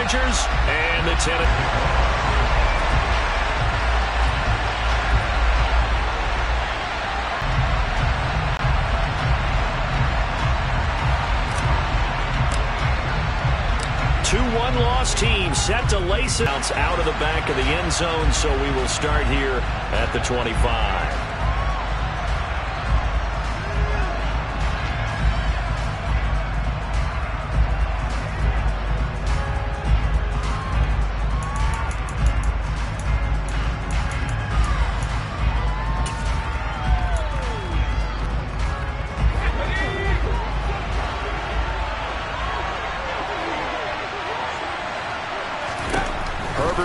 Chargers, and the 10. Two one-loss teams set to lace it out of the back of the end zone, so we will start here at the 25.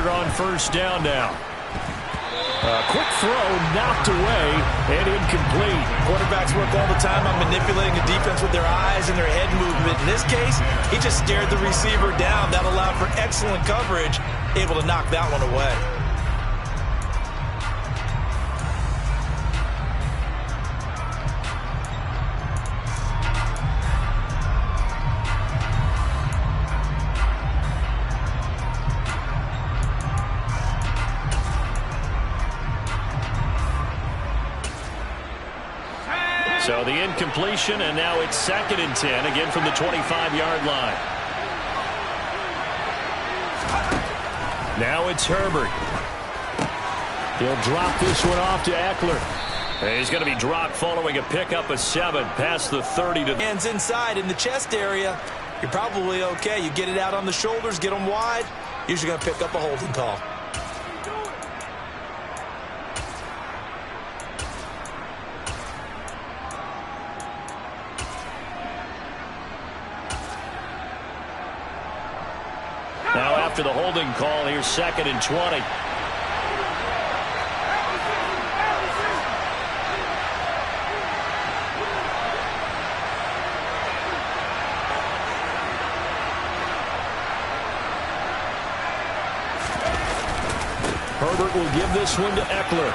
On first down now. Quick throw knocked away and incomplete. Quarterbacks work all the time on manipulating a defense with their eyes and their head movement. In this case, he just stared the receiver down. That allowed for excellent coverage, able to knock that one away. So the incompletion, and now it's 2nd and 10, again from the 25-yard line. Now it's Herbert. He'll drop this one off to Eckler. And he's going to be dropped following a pickup of 7 past the 30 to... Hands inside in the chest area. You're probably okay. You get it out on the shoulders, get them wide. Usually going to pick up a holding call. Now after the holding call, here's 2nd and 20. Herbert will give this one to Eckler.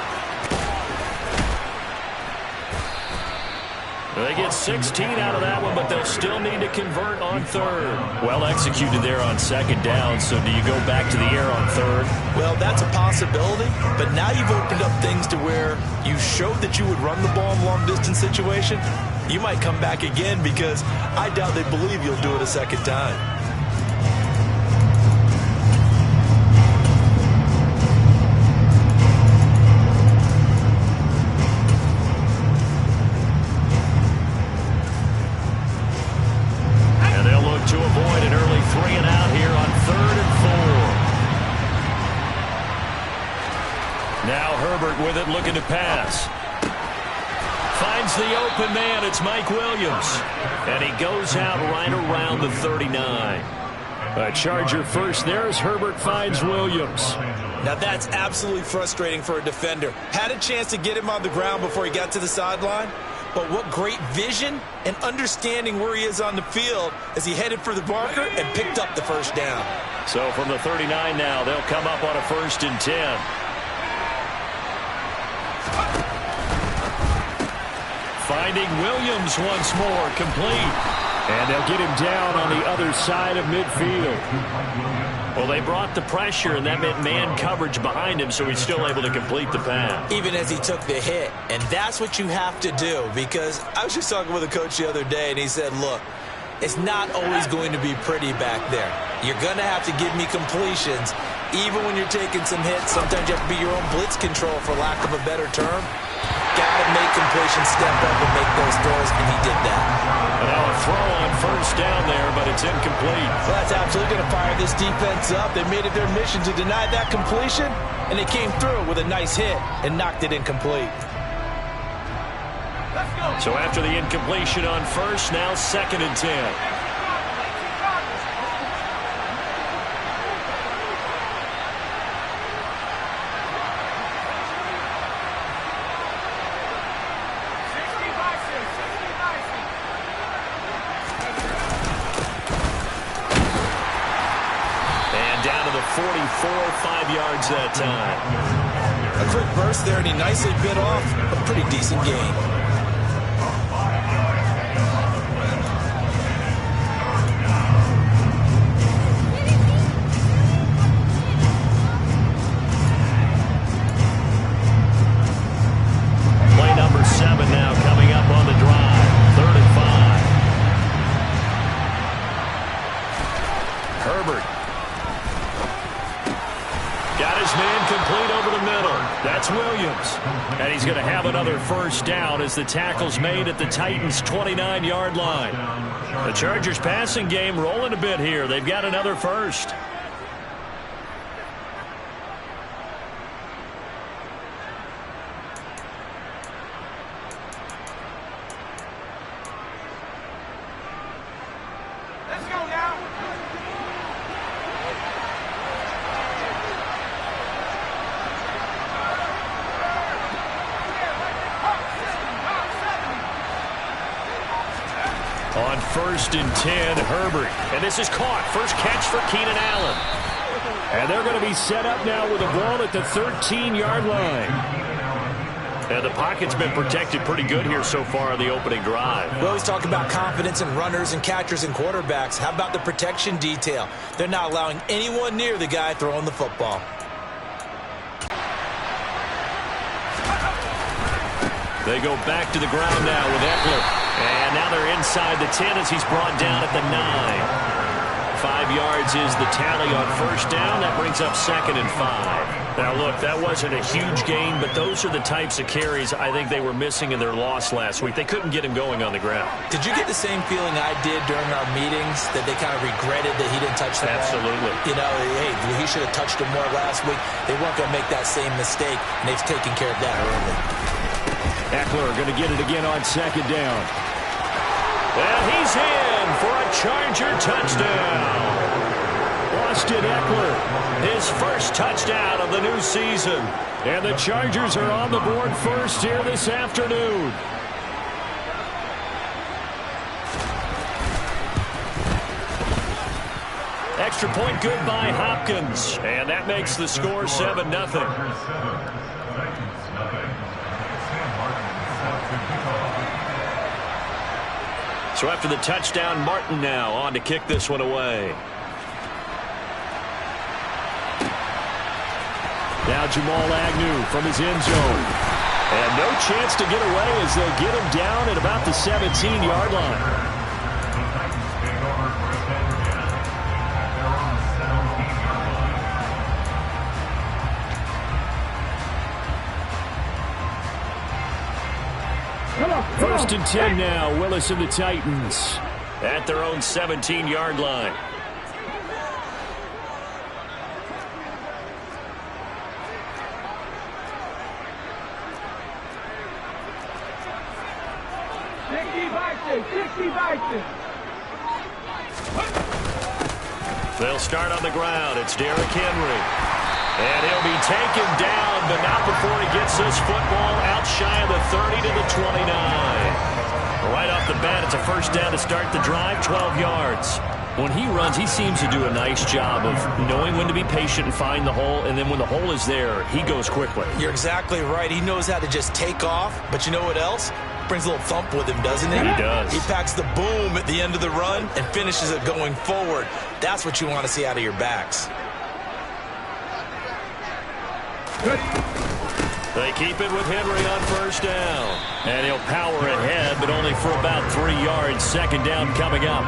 They get 16 out of that one, but they'll still need to convert on 3rd. Well executed there on 2nd down, so do you go back to the air on 3rd? Well, that's a possibility, but now you've opened up things to where you showed that you would run the ball in long-distance situation. You might come back again because I doubt they believe you'll do it a 2nd time. To avoid an early 3 and out here on 3rd and 4. Now Herbert with it, looking to pass. Finds the open man. It's Mike Williams. And he goes out right around the 39. A Charger first there as Herbert finds Williams. Now that's absolutely frustrating for a defender. Had a chance to get him on the ground before he got to the sideline. But what great vision and understanding where he is on the field as he headed for the marker and picked up the first down. So from the 39 now, they'll come up on a 1st and 10. Finding Williams once more, complete. And they'll get him down on the other side of midfield. Well, they brought the pressure, and that meant man coverage behind him, so he's still able to complete the pass. Even as he took the hit. And that's what you have to do, because I was just talking with a coach the other day, and he said, look, it's not always going to be pretty back there. You're going to have to give me completions. Even when you're taking some hits, sometimes you have to be your own blitz control, for lack of a better term. Got to make completions step up and make those throws, and he did that. Now a throw on 1st down there, but it's incomplete. Well, that's absolutely going to fire this defense up. They made it their mission to deny that completion, and they came through with a nice hit and knocked it incomplete. So after the incompletion on 1st, now 2nd and 10. Down to the 44, 5 yards that time. A quick burst there, and he nicely bit off a pretty decent gain. Herbert. Got his man complete over the middle. That's Williams. And he's going to have another first down as the tackle's made at the Titans' 29-yard line. The Chargers passing game rolling a bit here. They've got another first. On 1st and 10, Herbert. And this is caught. First catch for Keenan Allen. And they're going to be set up now with a ball at the 13-yard line. And the pocket's been protected pretty good here so far on the opening drive. We always talk about confidence in runners and catchers and quarterbacks. How about the protection detail? They're not allowing anyone near the guy throwing the football. They go back to the ground now with Eckler. And now they're inside the 10 as he's brought down at the 9. 5 yards is the tally on first down. That brings up 2nd and 5. Now, look, that wasn't a huge gain, but those are the types of carries I think they were missing in their loss last week. They couldn't get him going on the ground. Did you get the same feeling I did during our meetings, that they kind of regretted that he didn't touch the ball? Absolutely. You know, hey, he should have touched him more last week. They weren't going to make that same mistake, and they've taken care of that early. Eckler going to get it again on 2nd down. And he's in for a Charger touchdown. Austin Eckler, his first touchdown of the new season. And the Chargers are on the board first here this afternoon. Extra point good by Hopkins. And that makes the score 7-0. So after the touchdown, Martin now on to kick this one away. Now Jamal Agnew from his end zone. And no chance to get away as they'll get him down at about the 17-yard line. First and 10 now, Willis and the Titans at their own 17-yard line. They'll start on the ground. It's Derrick Henry. And he'll be taken down, but not before he gets this football out shy of the 30 to the 29. Right off the bat, it's a first down to start the drive, 12 yards. When he runs, he seems to do a nice job of knowing when to be patient and find the hole, and then when the hole is there, he goes quickly. You're exactly right. He knows how to just take off, but you know what else? Brings a little thump with him, doesn't he? He does. He packs the boom at the end of the run and finishes it going forward. That's what you want to see out of your backs. They keep it with Henry on first down. And he'll power ahead, but only for about 3 yards. Second down coming up.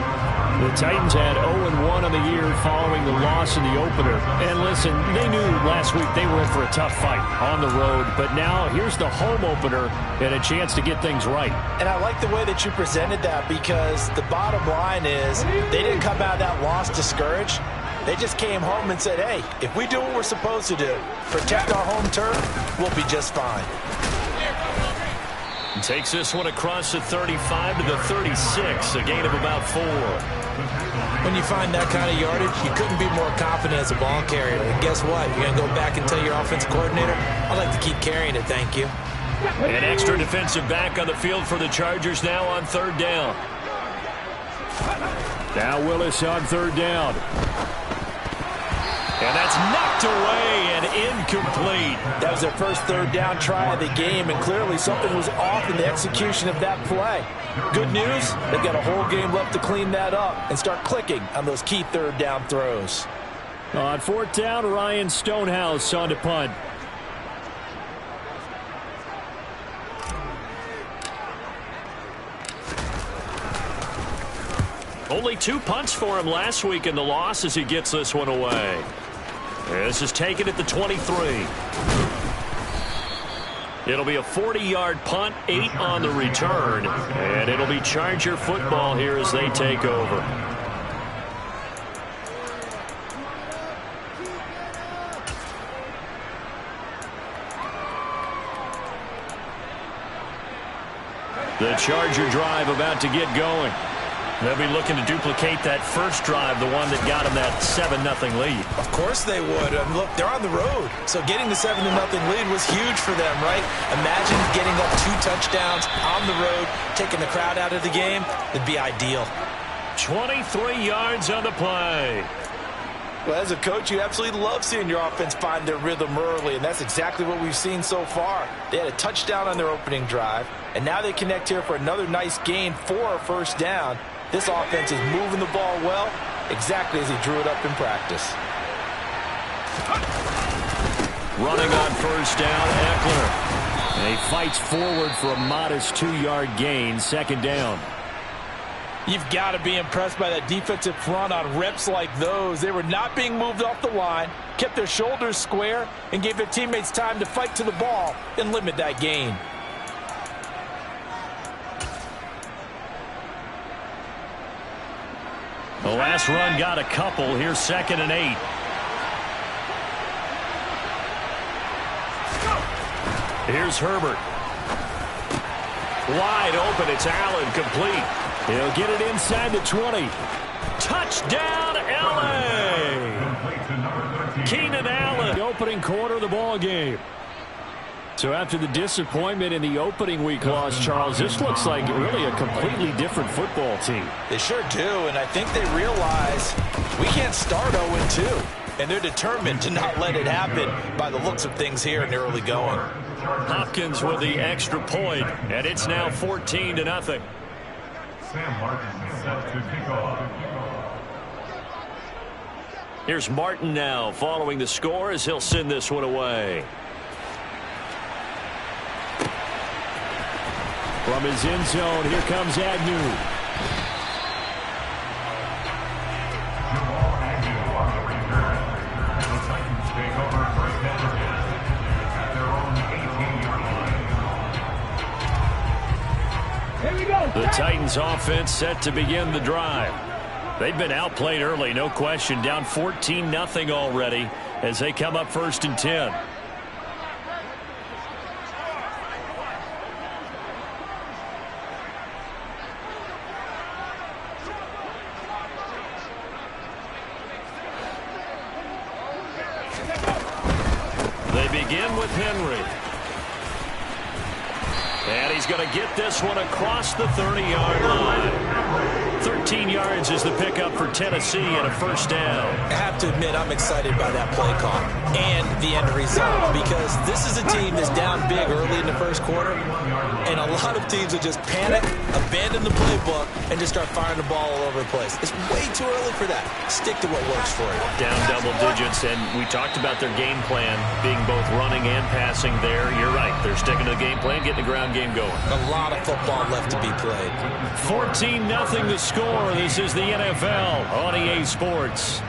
The Titans had 0-1 on the year following the loss in the opener. And listen, they knew last week they were in for a tough fight on the road. But now here's the home opener and a chance to get things right. And I like the way that you presented that, because the bottom line is they didn't come out of that loss discouraged. They just came home and said, hey, if we do what we're supposed to do, protect our home turf, we'll be just fine. Takes this one across the 35 to the 36, a gain of about 4. When you find that kind of yardage, you couldn't be more confident as a ball carrier. And guess what? You're going to go back and tell your offensive coordinator, I'd like to keep carrying it, thank you. An extra defensive back on the field for the Chargers now on third down. Now Willis on third down. And that's knocked away and incomplete. That was their first third down try of the game, and clearly something was off in the execution of that play. Good news, they've got a whole game left to clean that up and start clicking on those key third down throws. On fourth down, Ryan Stonehouse on to punt. Only 2 punts for him last week in the loss as he gets this one away. This is taken at the 23. It'll be a 40-yard punt, 8 on the return, and it'll be Charger football here as they take over. The Charger drive about to get going. They'll be looking to duplicate that first drive, the one that got them that 7-0 lead. Of course they would. Look, they're on the road. So getting the 7-0 lead was huge for them, right? Imagine getting up 2 touchdowns on the road, taking the crowd out of the game. It'd be ideal. 23 yards on the play. Well, as a coach, you absolutely love seeing your offense find their rhythm early, and that's exactly what we've seen so far. They had a touchdown on their opening drive, and now they connect here for another nice gain for a first down. This offense is moving the ball well, exactly as he drew it up in practice. Running on first down, Eckler. And he fights forward for a modest 2-yard gain, second down. You've got to be impressed by that defensive front on reps like those. They were not being moved off the line, kept their shoulders square, and gave their teammates time to fight to the ball and limit that gain. The last run got a couple. Here's 2nd and 8. Here's Herbert. Wide open. It's Allen, complete. He'll get it inside the 20. Touchdown, L.A. Keenan Allen, the opening quarter of the ball game. So after the disappointment in the opening week loss, Charles, this looks like really a completely different football team. They sure do, and I think they realize we can't start 0-2. And they're determined to not let it happen by the looks of things here in the early going. Hopkins with the extra point, and it's now 14-0. Sam Martin set to kick off. Here's Martin now following the score as he'll send this one away. From his end zone, here comes Agnew. Jamal Agnew on the return. The Titans take over first down at their own 18-yard line. Here we go. The Titans offense set to begin the drive. They've been outplayed early, no question. Down 14-0 already as they come up 1st and 10. They begin with Henry. And he's going to get this one across the 30-yard line. 13 yards is the pickup for Tennessee and a first down. I have to admit I'm excited by that play call and the end result because this is a team that's down big early in the first quarter, and a lot of teams will just panic, abandon the playbook, and just start firing the ball all over the place. It's way too early for that. Stick to what works for you. Down double digits, and we talked about their game plan being both running and passing there. You're right. They're sticking to the game plan, getting the ground game going. A lot of football left to be played. 14-0 the score. This is the NFL on EA Sports.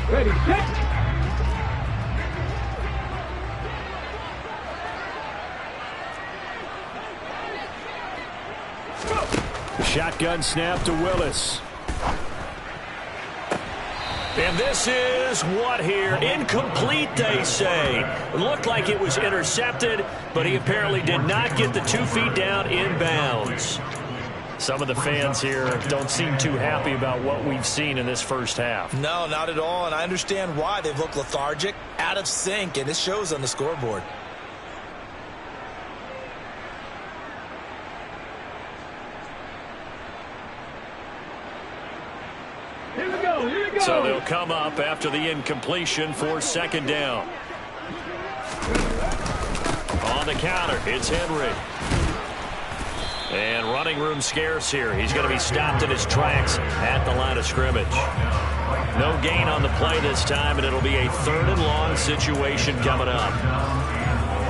Ready, set. Shotgun snap to Willis. And this is what here? Incomplete, they say. It looked like it was intercepted, but he apparently did not get the 2 feet down in bounds. Some of the fans here don't seem too happy about what we've seen in this first half. No, not at all, and I understand why. They've looked lethargic, out of sync, and it shows on the scoreboard. Here we go. So they'll come up after the incompletion for second down. the counter. It's Henry. And running room scarce here. He's going to be stopped in his tracks at the line of scrimmage. No gain on the play this time, and it'll be a 3rd and long situation coming up.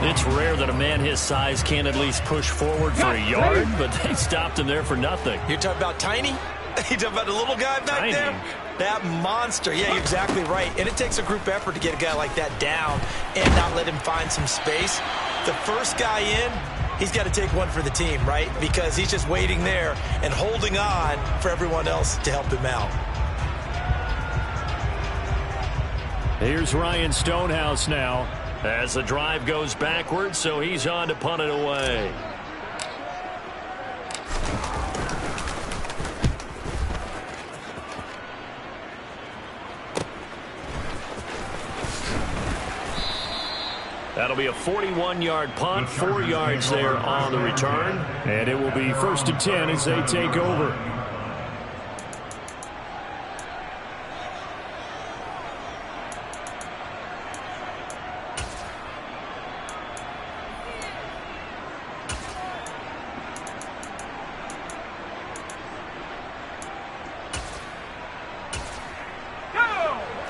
It's rare that a man his size can't at least push forward for a yard, but they stopped him there for nothing. You're talking about Tiny? You talking about the little guy back there? That monster. Yeah, you're exactly right. And it takes a group effort to get a guy like that down and not let him find some space. The first guy in, he's got to take one for the team, right? Because he's just waiting there and holding on for everyone else to help him out. Here's Ryan Stonehouse now as the drive goes backwards, so he's on to punt it away. That'll be a 41-yard punt, 4 yards there on the return. And it will be 1st and 10 as they take over.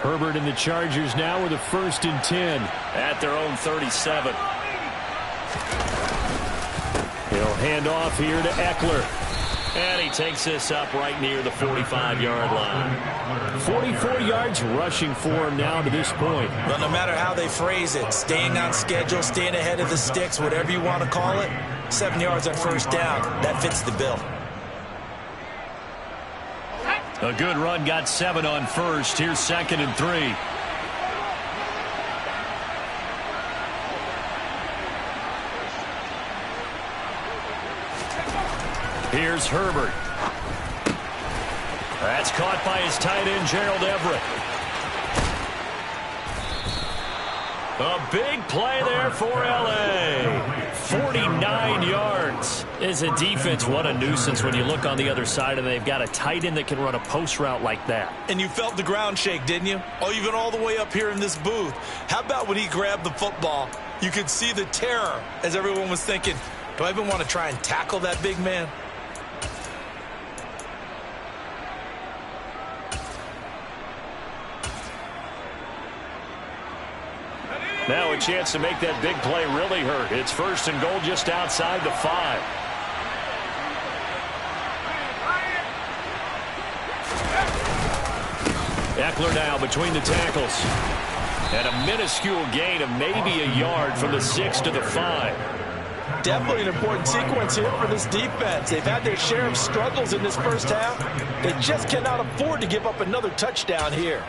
Herbert and the Chargers now with a 1st and 10 at their own 37. He'll hand off here to Eckler. And he takes this up right near the 45-yard line. 44 yards rushing for him now to this point. Well, no matter how they phrase it, staying on schedule, staying ahead of the sticks, whatever you want to call it, 7 yards on 1st down, that fits the bill. A good run, got 7 on 1st. Here's 2nd and 3. Here's Herbert. That's caught by his tight end, Gerald Everett. A big play there for L.A. 49 yards. As a defense, what a nuisance when you look on the other side and they've got a tight end that can run a post route like that. And you felt the ground shake, didn't you? Oh, even all the way up here in this booth. How about when he grabbed the football? You could see the terror as everyone was thinking, do I even want to try and tackle that big man? Now a chance to make that big play really hurt. It's 1st and goal just outside the 5. Eckler now between the tackles. And a minuscule gain of maybe a yard from the 6 to the 5. Definitely an important sequence here for this defense. They've had their share of struggles in this first half. They just cannot afford to give up another touchdown here.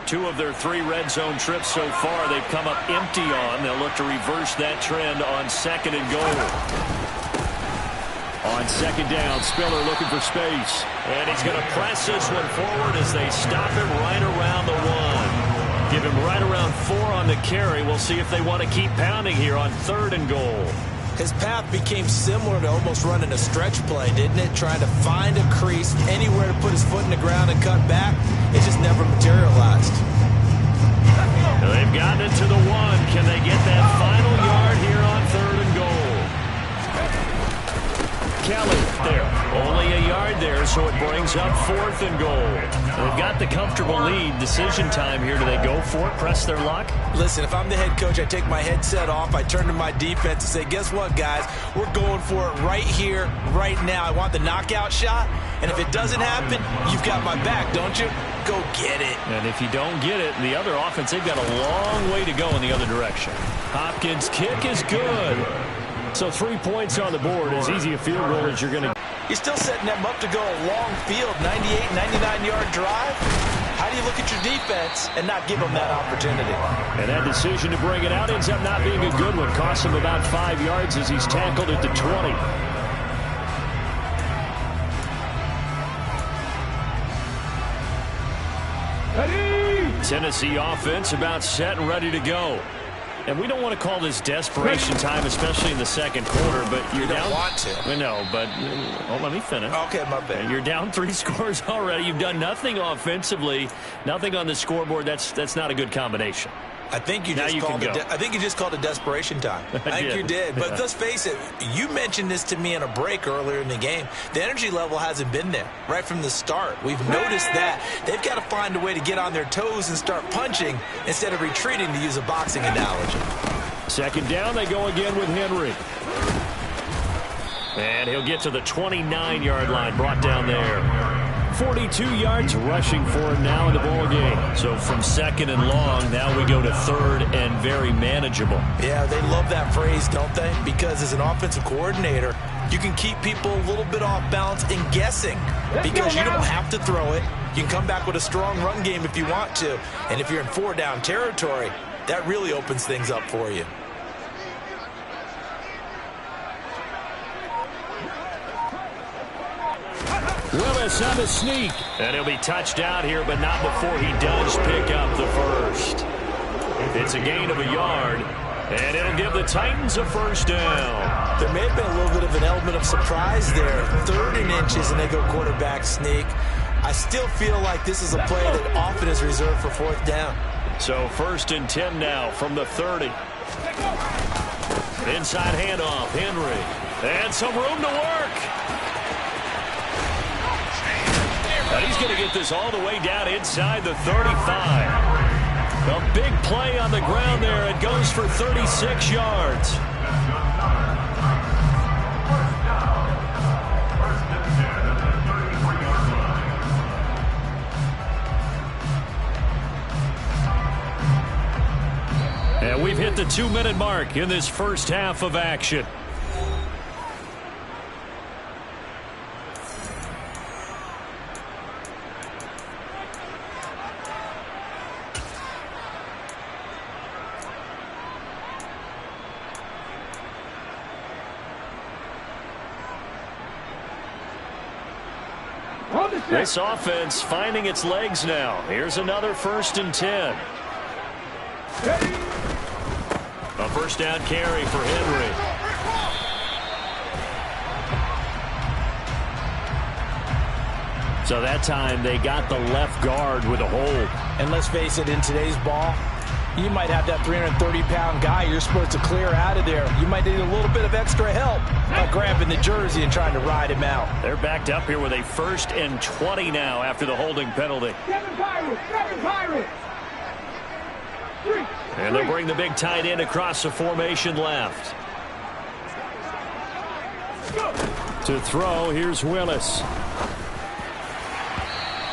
Two of their 3 red zone trips so far they've come up empty on. They'll look to reverse that trend on 2nd and goal. On 2nd down, Spiller looking for space. And he's going to press this one forward as they stop him right around the 1. Give him right around 4 on the carry. We'll see if they want to keep pounding here on 3rd and goal. His path became similar to almost running a stretch play, didn't it? Trying to find a crease, anywhere to put his foot in the ground and cut back. It just never materialized. They've gotten it to the 1. Can they get that final yard here on 3rd and goal? Kelly there. Only a yard there, so it brings up 4th and goal. They've got the comfortable lead. Decision time here. Do they go for it, press their luck? Listen, if I'm the head coach, I take my headset off. I turn to my defense and say, guess what, guys? We're going for it right here, right now. I want the knockout shot. And if it doesn't happen, you've got my back, don't you? Go get it. And if you don't get it, the other offense, they've got a long way to go in the other direction. Hopkins' kick is good. So 3 points on the board, as easy a field goal as you're going to. You're still setting them up to go a long field, 98, 99-yard drive. How do you look at your defense and not give them that opportunity? And that decision to bring it out ends up not being a good one. Costs him about 5 yards as he's tackled at the 20. Tennessee offense about set and ready to go. And we don't want to call this desperation time, especially in the second quarter, but you're down. You don't want to. I know, but let me finish. Okay, my bad. You're down 3 scores already. You've done nothing offensively, nothing on the scoreboard. That's not a good combination. I think you just called it desperation time. I think you did. But let's face it, you mentioned this to me in a break earlier in the game. The energy level hasn't been there right from the start. We've noticed that. They've got to find a way to get on their toes and start punching instead of retreating, to use a boxing analogy. Second down, they go again with Henry. And he'll get to the 29-yard line, brought down there. 42 yards rushing for him now in the ball game. So from second and long, now we go to third and very manageable. Yeah, they love that phrase, don't they? Because as an offensive coordinator, you can keep people a little bit off balance and guessing because you don't have to throw it. You can come back with a strong run game if you want to. And if you're in 4-down territory, that really opens things up for you. Willis on the sneak. And he'll be touched out here, but not before he does pick up the first. It's a gain of a yard, and it'll give the Titans a first down. There may have been a little bit of an element of surprise there. 3rd and inches, and they go quarterback sneak. I still feel like this is a play that often is reserved for 4th down. So 1st and 10 now from the 30. Inside handoff, Henry. And some room to work. And he's going to get this all the way down inside the 35. A big play on the ground there. It goes for 36 yards. And we've hit the 2-minute mark in this first half of action. This offense finding its legs now. Here's another 1st and 10. A first down carry for Henry. So that time they got the left guard with a hold. And let's face it, in today's ball, you might have that 330-pound guy you're supposed to clear out of there. You might need a little bit of extra help by grabbing the jersey and trying to ride him out. They're backed up here with a 1st and 20 now after the holding penalty. And they'll bring the big tight end across the formation left. To throw, here's Willis.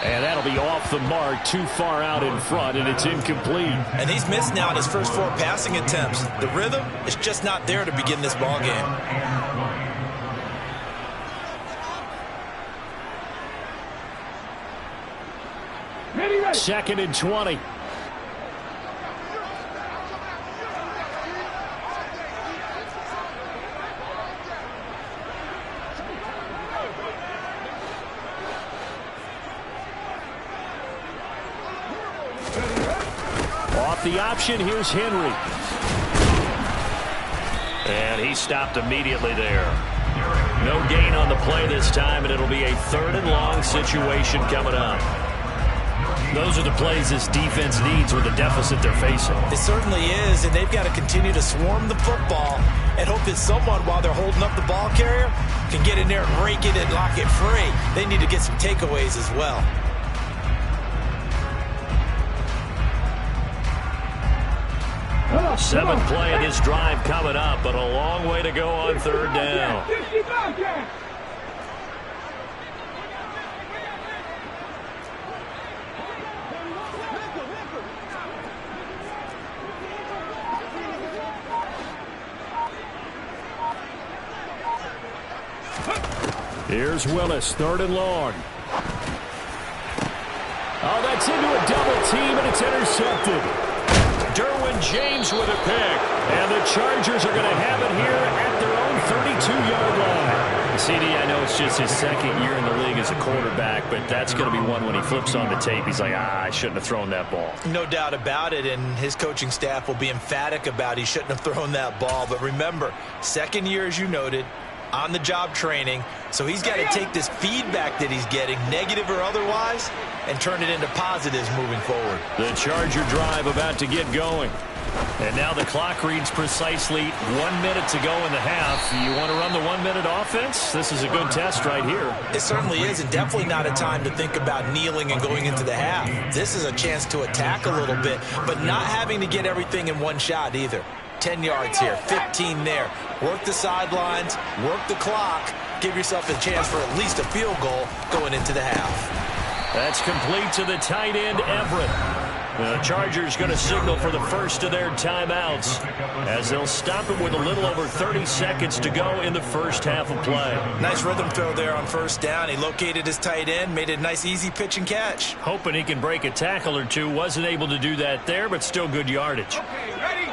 And that'll be off the mark, too far out in front, and it's incomplete. And he's missed now on his first 4 passing attempts. The rhythm is just not there to begin this ball game. Second and 20. Off the option, here's Henry. And he stopped immediately there. No gain on the play this time, and it'll be a 3rd and long situation coming up. Those are the plays this defense needs with the deficit they're facing. It certainly is, and they've got to continue to swarm the football and hope that someone, while they're holding up the ball carrier, can get in there and rake it and lock it free. They need to get some takeaways as well. Seventh play of this drive coming up, but a long way to go on 3rd down. Here's Willis, 3rd and long. Oh, that's into a double team, and it's intercepted. Derwin James with a pick. And the Chargers are going to have it here at their own 32-yard line. CD, I know it's just his second year in the league as a quarterback, but that's going to be one when he flips on the tape. He's like, I shouldn't have thrown that ball. No doubt about it, and his coaching staff will be emphatic about he shouldn't have thrown that ball. But remember, second year, as you noted, on-the-job training, so he's got to take this feedback that he's getting, negative or otherwise, and turn it into positives moving forward. The Charger drive about to get going. And now the clock reads precisely 1 minute to go in the half. You want to run the 1 minute offense? This is a good test right here. It certainly is, and definitely not a time to think about kneeling and going into the half. This is a chance to attack a little bit, but not having to get everything in one shot either. 10 yards here, 15 there. Work the sidelines, work the clock, give yourself a chance for at least a field goal going into the half. That's complete to the tight end, Everett. The Chargers going to signal for the first of their timeouts as they'll stop it with a little over 30 seconds to go in the first half of play. Nice rhythm throw there on first down. He located his tight end, made a nice easy pitch and catch. Hoping he can break a tackle or two. Wasn't able to do that there, but still good yardage. Okay, ready?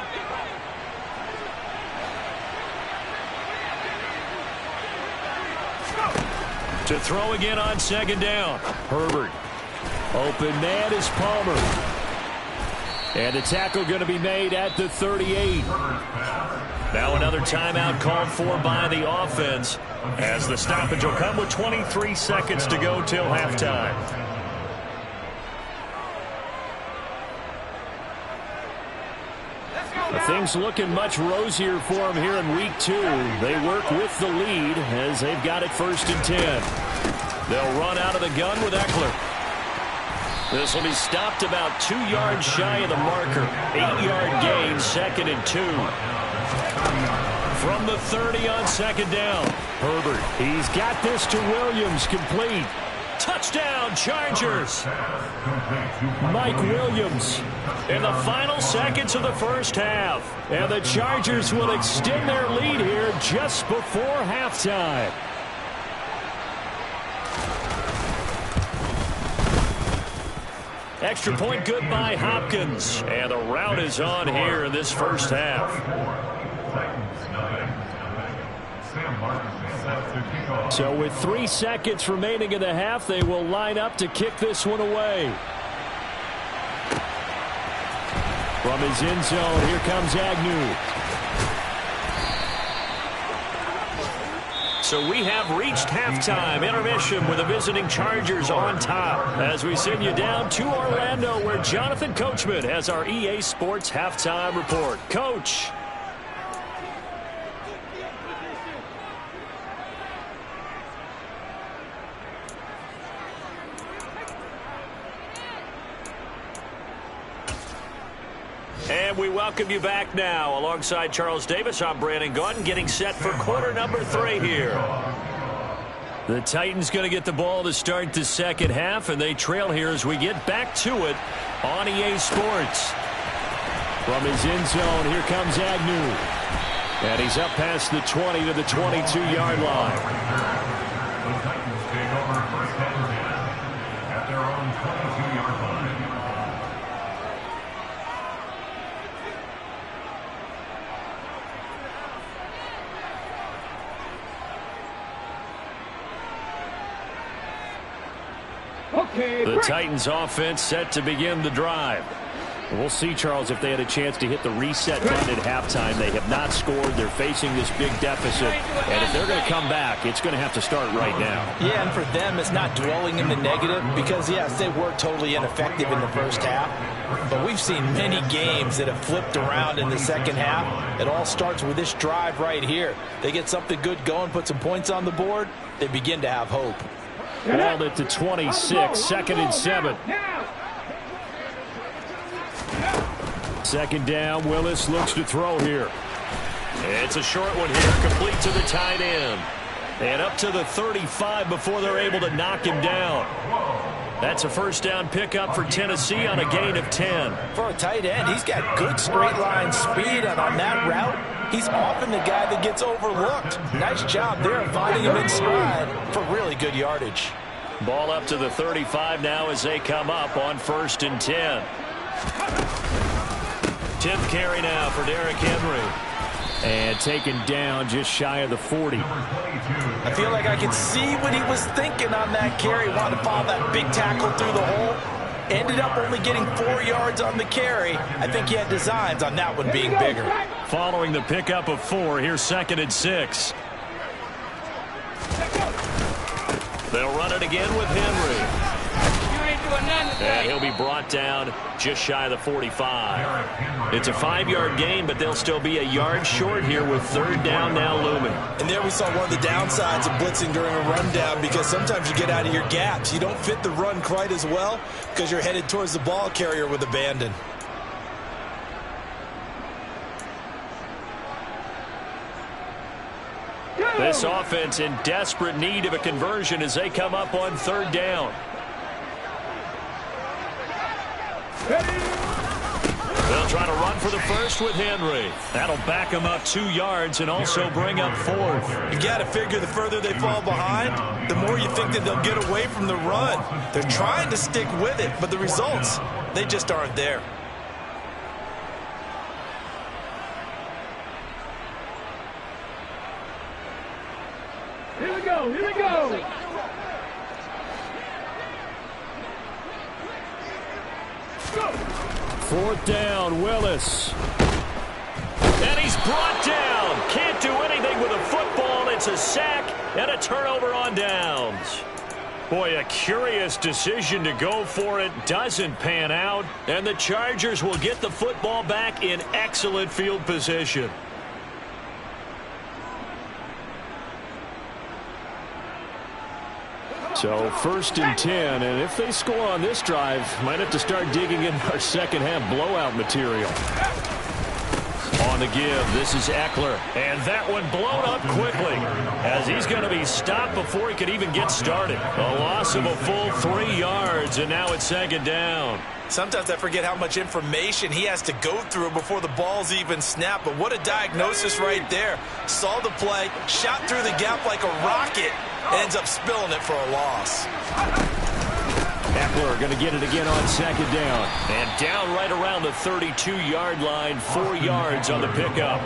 To throw again on second down. Herbert. Open man is Palmer. And the tackle going to be made at the 38. Now another timeout called for by the offense as the stoppage will come with 23 seconds to go till halftime. Things looking much rosier for them here in week 2. They work with the lead as they've got it 1st and 10. They'll run out of the gun with Eckler. This will be stopped about 2 yards shy of the marker. 8-yard gain, 2nd and 2. From the 30 on second down. Herbert, he's got this to Williams, complete. Touchdown, Chargers. Mike Williams in the final seconds of the first half. And the Chargers will extend their lead here just before halftime. Extra point good by Hopkins. And the route is on here in this first half. So with 3 seconds remaining in the half, they will line up to kick this one away. From his end zone, here comes Agnew. So we have reached halftime intermission with the visiting Chargers on top as we send you down to Orlando where Jonathan Coachman has our EA Sports halftime report. Coach. And we welcome you back now. Alongside Charles Davis, I'm Brandon Gaudin, getting set for quarter number 3 here. The Titans going to get the ball to start the second half, and they trail here as we get back to it on EA Sports. From his end zone, here comes Agnew. And he's up past the 20 to the 22-yard line. The Titans take over first and 10 at their own 22-yard line. The Titans offense set to begin the drive. We'll see, Charles, if they had a chance to hit the reset button at halftime. They have not scored. They're facing this big deficit. And if they're going to come back, it's going to have to start right now. Yeah, and for them, it's not dwelling in the negative because, yes, they were totally ineffective in the first half. But we've seen many games that have flipped around in the second half. It all starts with this drive right here. They get something good going, put some points on the board, they begin to have hope. Ball at the 26, 2nd and 7. Second down, Willis looks to throw here. It's a short one here, complete to the tight end. And up to the 35 before they're able to knock him down. That's a first down pickup for Tennessee on a gain of 10. For a tight end, he's got good straight line speed, and on that route, he's often the guy that gets overlooked. Nice job there of finding him in stride for really good yardage. Ball up to the 35 now as they come up on 1st and 10. 10th carry now for Derrick Henry. And taken down just shy of the 40. I feel like I could see what he was thinking on that carry. Wanted to follow that big tackle through the hole. Ended up only getting 4 yards on the carry. I think he had designs on that one being bigger. Following the pickup of 4, here's 2nd and 6. They'll run it again with Henry. And he'll be brought down just shy of the 45. It's a 5-yard gain, but they'll still be a yard short here with 3rd down now looming. And there we saw one of the downsides of blitzing during a rundown, because sometimes you get out of your gaps. You don't fit the run quite as well because you're headed towards the ball carrier with abandon. This offense in desperate need of a conversion as they come up on 3rd down. They'll try to run for the first with Henry. That'll back them up 2 yards and also bring up 4th. You got to figure the further they fall behind, the more you think that they'll get away from the run. They're trying to stick with it, but the results, they just aren't there. Here we go, here we go. Go. 4th down, Willis. And he's brought down. Can't do anything with a football. It's a sack and a turnover on downs. Boy, a curious decision to go for it. Doesn't pan out. And the Chargers will get the football back in excellent field position. So 1st and 10, and if they score on this drive, might have to start digging in our second half blowout material. On the give, this is Eckler, and that one blown up quickly as he's going to be stopped before he could even get started. A loss of a full 3 yards, and now it's 2nd down. Sometimes I forget how much information he has to go through before the ball's even snapped, but what a diagnosis right there. Saw the play, shot through the gap like a rocket, ends up spilling it for a loss. Eckler going to get it again on 2nd down. And down right around the 32-yard line, 4 yards on the pickup.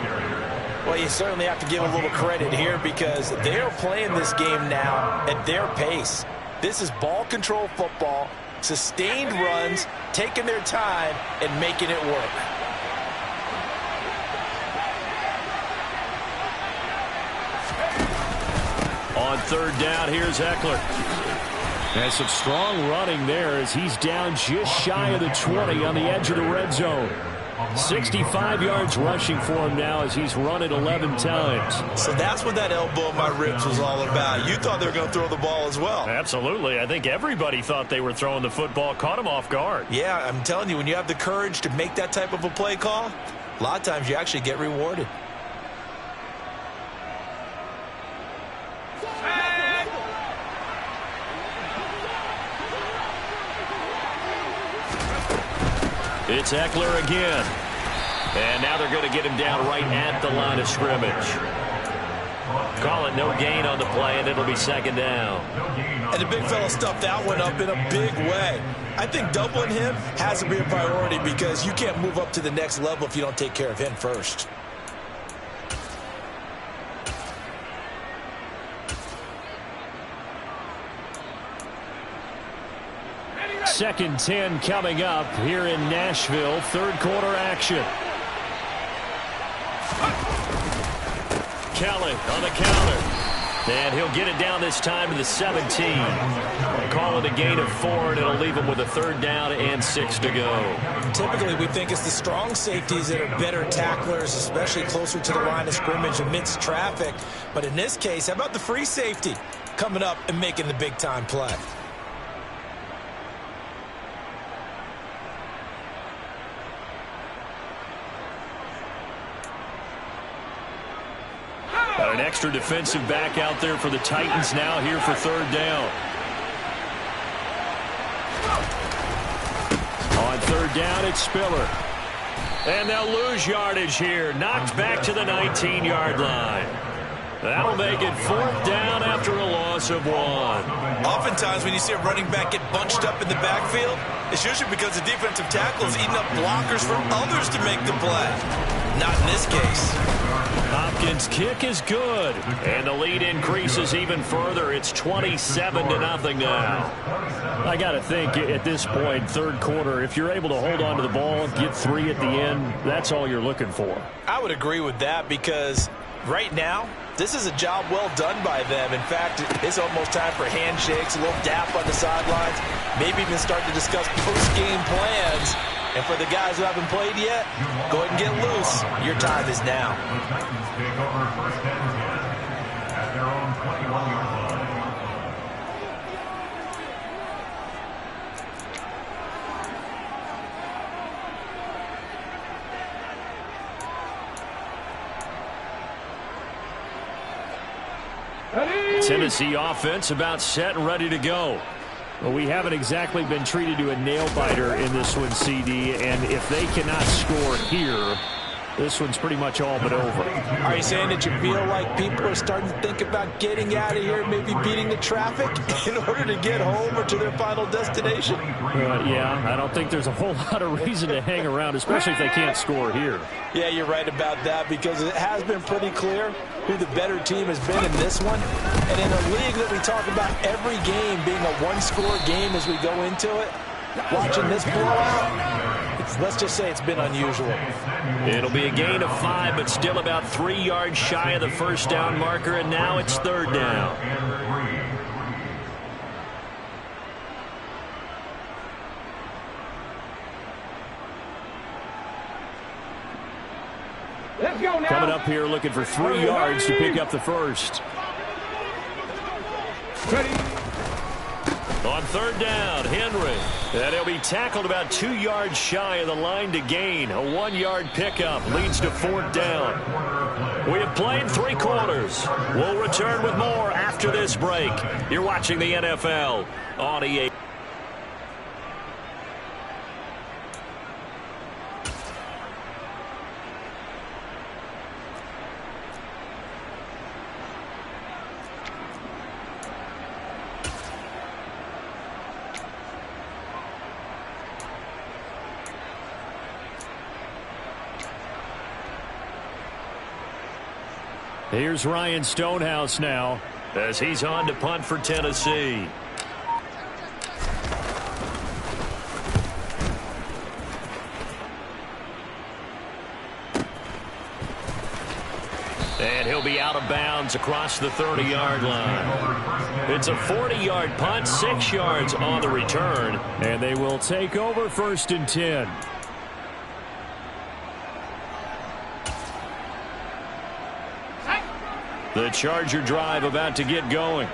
Well, you certainly have to give a little credit here because they are playing this game now at their pace. This is ball control football, sustained runs, taking their time, and making it work. On 3rd down, here's Eckler. And some strong running there as he's down just shy of the 20 on the edge of the red zone. 65 yards rushing for him now as he's run it 11 times. So that's what that elbow in my ribs was all about. You thought they were going to throw the ball as well. Absolutely. I think everybody thought they were throwing the football, caught him off guard. Yeah, I'm telling you, when you have the courage to make that type of a play call, a lot of times you actually get rewarded. It's Eckler again. And now they're going to get him down right at the line of scrimmage. Call it no gain on the play, and it'll be 2nd down. And the big fella stuffed that one up in a big way. I think doubling him has to be a priority because you can't move up to the next level if you don't take care of him first. Second 10 coming up here in Nashville. 3rd quarter action. Kelly on the counter. And he'll get it down this time to the 17. Call it a gain of 4, and it'll leave him with a 3rd down and 6 to go. Typically, we think it's the strong safeties that are better tacklers, especially closer to the line of scrimmage amidst traffic. But in this case, how about the free safety coming up and making the big-time play? An extra defensive back out there for the Titans now here for 3rd down. On 3rd down, it's Spiller. And they'll lose yardage here. Knocked back to the 19-yard line. That'll make it 4th down after a loss of 1. Oftentimes when you see a running back get bunched up in the backfield, it's usually because the defensive tackle is eating up blockers from others to make the play. Not in this case. Hopkins' kick is good. And the lead increases even further. It's 27-0 now. I got to think at this point, third quarter, if you're able to hold on to the ball, get 3 at the end, that's all you're looking for. I would agree with that because right now, this is a job well done by them. In fact, it's almost time for handshakes, a little dap on the sidelines, maybe even start to discuss post-game plans. And for the guys who haven't played yet, go ahead and get loose. Your time is now. The Titans take over first and 10 at their own 21-yard line. Tennessee offense about set and ready to go. Well, we haven't exactly been treated to a nail-biter in this one, CD, and if they cannot score here, this one's pretty much all but over. Are you saying that you feel like people are starting to think about getting out of here, maybe beating the traffic in order to get home or to their final destination? Yeah, I don't think there's a whole lot of reason to hang around, especially if they can't score here. Yeah, you're right about that because it has been pretty clear who the better team has been in this one. And in a league that we talk about every game being a one-score game as we go into it, watching this blowout, let's just say it's been unusual. It'll be a gain of 5, but still about 3 yards shy of the first down marker, and now it's third down. Coming up here looking for 3 yards to pick up the first. On third down, Henry. And he'll be tackled about 2 yards shy of the line to gain. A 1-yard pickup leads to fourth down. We have played 3 quarters. We'll return with more after this break. You're watching the NFL on EA. Here's Ryan Stonehouse now as he's on to punt for Tennessee. And he'll be out of bounds across the 30-yard line. It's a 40-yard punt, 6 yards on the return. And they will take over first and 10. The Charger drive about to get going.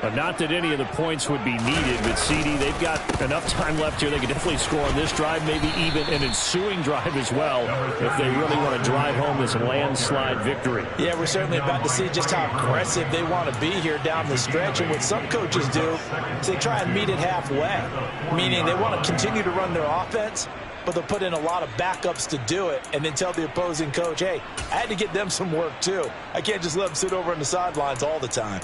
Not that any of the points would be needed, but CD, they've got enough time left here. They can definitely score on this drive, maybe even an ensuing drive as well, if they really want to drive home this landslide victory. Yeah, we're certainly about to see just how aggressive they want to be here down the stretch. And what some coaches do is they try and meet it halfway, meaning they want to continue to run their offense, but they'll put in a lot of backups to do it and then tell the opposing coach, hey, I had to get them some work too. I can't just let them sit over on the sidelines all the time.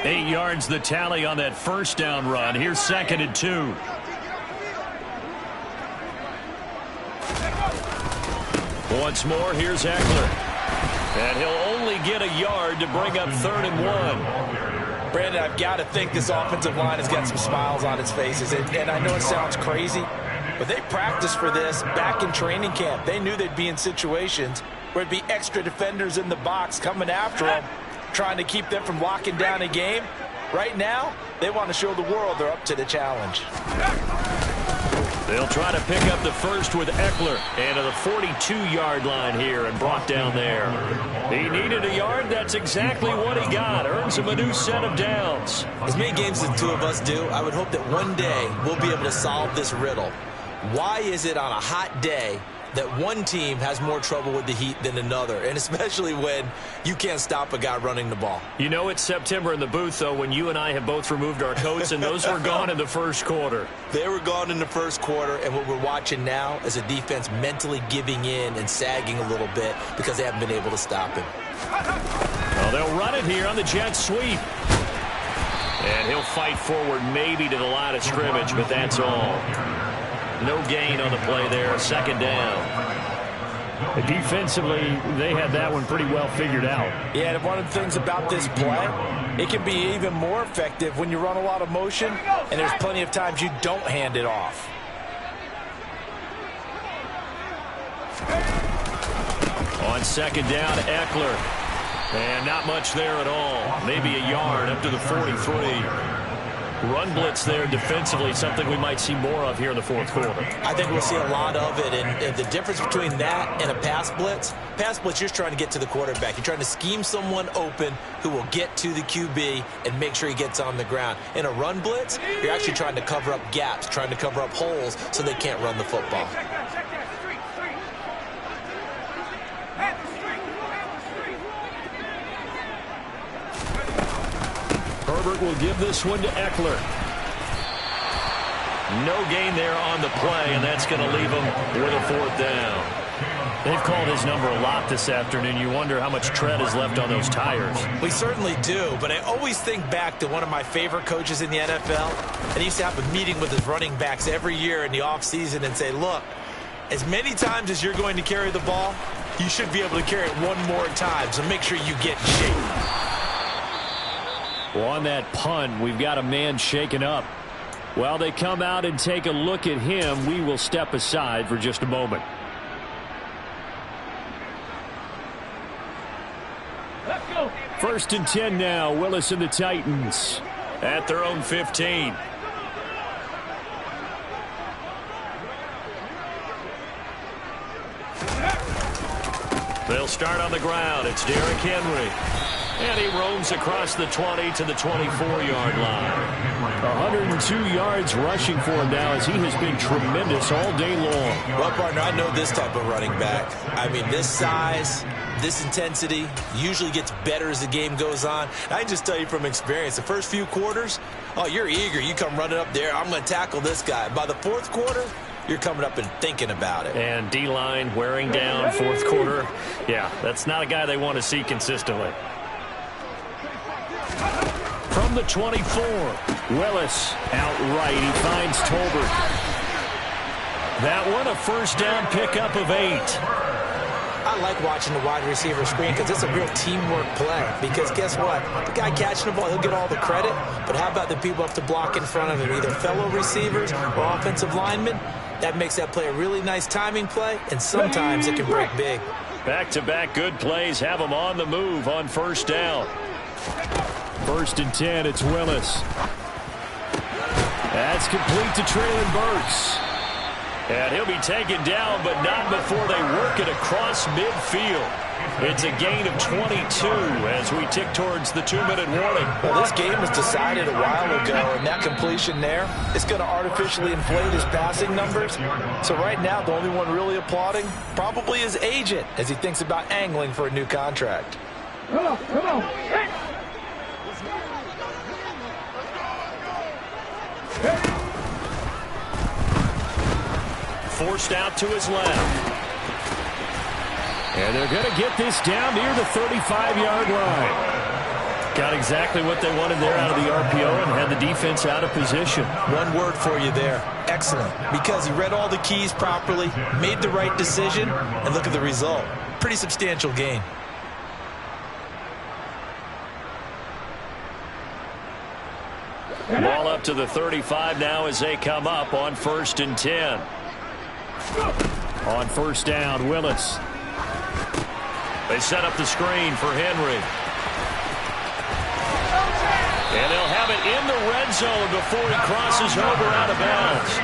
8 yards the tally on that first down run. Here's second and 2. Once more, here's Eckler. And he'll only get a yard to bring up third and 1. Brandon, I've got to think this offensive line has got some smiles on its faces. And I know it sounds crazy, but they practiced for this back in training camp. They knew they'd be in situations where it'd be extra defenders in the box coming after them, trying to keep them from locking down a game. Right now, they want to show the world they're up to the challenge. They'll try to pick up the first with Eckler and to the 42-yard line here and brought down there. He needed a yard. That's exactly what he got. Earns him a new set of downs. As many games as the two of us do, I would hope that one day we'll be able to solve this riddle. Why is it on a hot day that one team has more trouble with the heat than another, and especially when you can't stop a guy running the ball? You know it's September in the booth, though, when you and I have both removed our coats, and those were gone in the first quarter. They were gone in the first quarter, and what we're watching now is a defense mentally giving in and sagging a little bit because they haven't been able to stop him. Well, they'll run it here on the jet sweep. And he'll fight forward maybe to the line of scrimmage, but that's all. No gain on the play there. Second down. Defensively, they had that one pretty well figured out. Yeah, and one of the things about this play, it can be even more effective when you run a lot of motion, and there's plenty of times you don't hand it off. On second down, Eckler. And not much there at all. Maybe a yard up to the 43. Run blitz there defensively, something we might see more of here in the fourth quarter. I think we'll see a lot of it, and the difference between that and a pass blitz, you're just trying to get to the quarterback. You're trying to scheme someone open who will get to the QB and make sure he gets on the ground. In a run blitz, you're actually trying to cover up gaps, trying to cover up holes so they can't run the football. Herbert will give this one to Eckler. No gain there on the play, and that's going to leave him with a fourth down. They've called his number a lot this afternoon. You wonder how much tread is left on those tires. We certainly do, but I always think back to one of my favorite coaches in the NFL. And he used to have a meeting with his running backs every year in the offseason and say, look, as many times as you're going to carry the ball, you should be able to carry it one more time, so make sure you get in shape. Well, on that punt, we've got a man shaken up. While they come out and take a look at him, we will step aside for just a moment. Let's go. 1st and 10 now. Willis and the Titans at their own 15. They'll start on the ground. It's Derrick Henry. And he roams across the 20 to the 24-yard line. 102 yards rushing for him now as he has been tremendous all day long. Well, partner, I know this type of running back. I mean, this size, this intensity usually gets better as the game goes on. I can just tell you from experience, the first few quarters, oh, you're eager. You come running up there, I'm going to tackle this guy. By the fourth quarter, you're coming up and thinking about it. And D-line wearing down fourth quarter. Yeah, that's not a guy they want to see consistently. From the 24, Willis outright. He finds Tolbert. That one a first down pickup of 8. I like watching the wide receiver screen because it's a real teamwork play. Because guess what? The guy catching the ball, he'll get all the credit. But how about the people up to block in front of him, either fellow receivers or offensive linemen? That makes that play a really nice timing play, and sometimes it can break big. Back-to-back good plays have them on the move on first down. 1st and 10, it's Willis. That's complete to Treylon Burks. And he'll be taken down, but not before they work it across midfield. It's a gain of 22 as we tick towards the 2-minute warning. Well, this game was decided a while ago, and that completion there is going to artificially inflate his passing numbers. So right now, the only one really applauding probably his agent as he thinks about angling for a new contract. Come on. Forced out to his left. And they're going to get this down near the 35-yard line. Got exactly what they wanted there out of the RPO and had the defense out of position. One word for you there. Excellent. Because he read all the keys properly, made the right decision, and look at the result. Pretty substantial gain. Ball up to the 35 now as they come up on 1st and 10. On first down, Willis. They set up the screen for Henry. And they'll have it in the red zone before he crosses over out of bounds.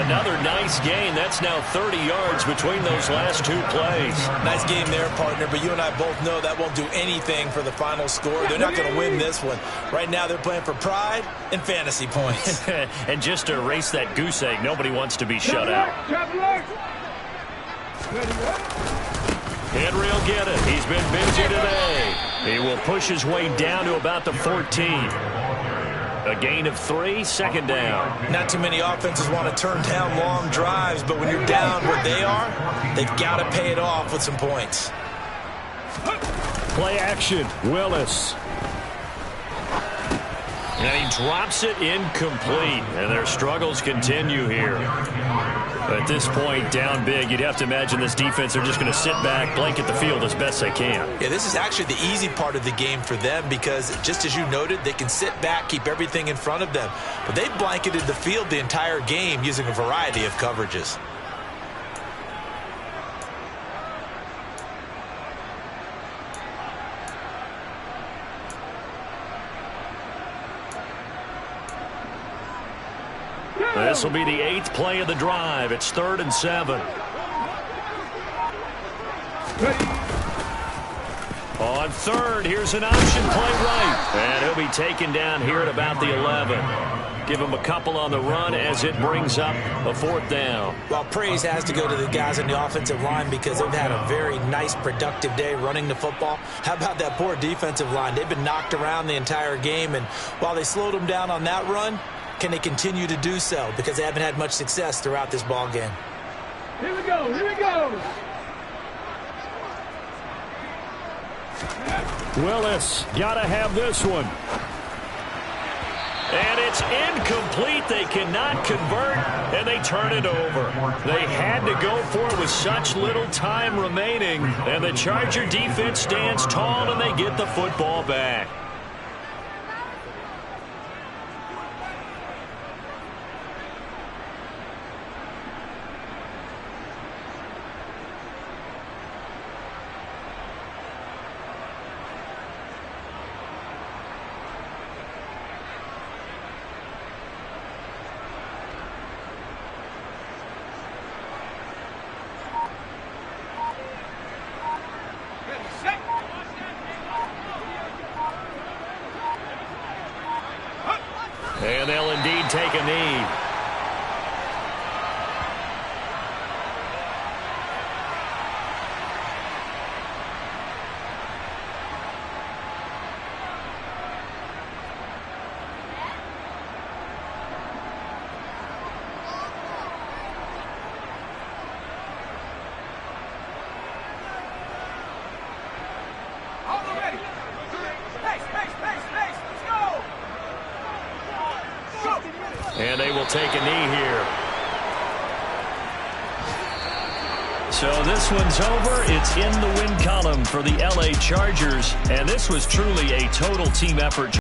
Another nice gain. That's now 30 yards between those last two plays. Nice game there, partner, but you and I both know that won't do anything for the final score. They're not going to win this one. Right now they're playing for pride and fantasy points. And just to erase that goose egg, nobody wants to be shut out. Henry will get it. He's been busy today. He will push his way down to about the 14. A gain of 3, second down. Not too many offenses want to turn down long drives, but when you're down where they are, they've got to pay it off with some points. Play action, Willis. And he drops it incomplete, and their struggles continue here. At this point, down big, you'd have to imagine this defense are just going to sit back, blanket the field as best they can. Yeah, this is actually the easy part of the game for them because, just as you noted, they can sit back, keep everything in front of them. But they've blanketed the field the entire game using a variety of coverages. This will be the 8th play of the drive. It's 3rd and 7. On 3rd, here's an option play right. And he'll be taken down here at about the 11. Give him a couple on the run as it brings up a 4th down. Well, praise has to go to the guys on the offensive line because they've had a very nice, productive day running the football. How about that poor defensive line? They've been knocked around the entire game, and while they slowed them down on that run, can they continue to do so? Because they haven't had much success throughout this ball game. Here we go. Here we go. Willis, gotta have this one. And it's incomplete. They cannot convert, and they turn it over. They had to go for it with such little time remaining, and the Charger defense stands tall, and they get the football back. And they'll indeed take a knee. And they will take a knee here. So this one's over. It's in the win column for the LA Chargers. And this was truly a total team effort.